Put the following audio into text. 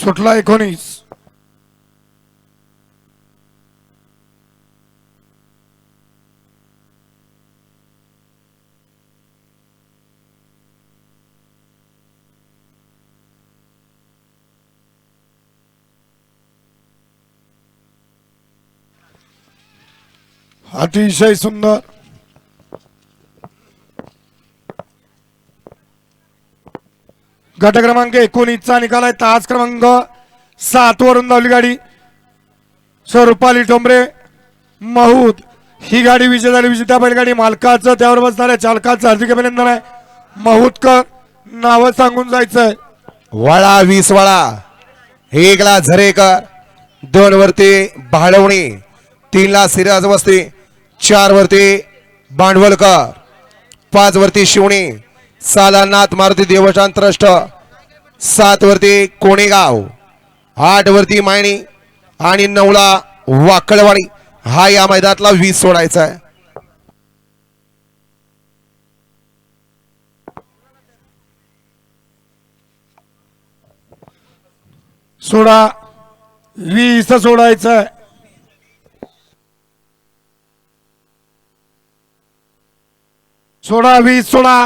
सुटला 19. अतिशय सुंदर गट क्रमांक 19चा निकाल आहे. तास क्रमांक 7 वरून धावली गाडी रुपाली टोंबरे महूद ही गाडी विजय झाली. विजेत्या बैलगाडी मालकाचं त्यावर बसणाऱ्या चालकाचं हार्दिक अभिनंदन आहे. महूदकर नाव सांगून जायचंय. वळा 20 वळा 1 ला झरेकर 2 वरती भाळवणी 3 ला सिराज वस्ती 4 वरती भांडवलकर 5 वरती शिवणी 6 ला नाथ मारुती देवस्थान ट्रस्ट 7 वरती कोणेगाव 8 वरती मायणी आणि 9 ला वाकळवाडी. हा या मैदानातला 20 सोडायचा आहे. सोडा 20 सोडायचं. सोडा 20 सोडा.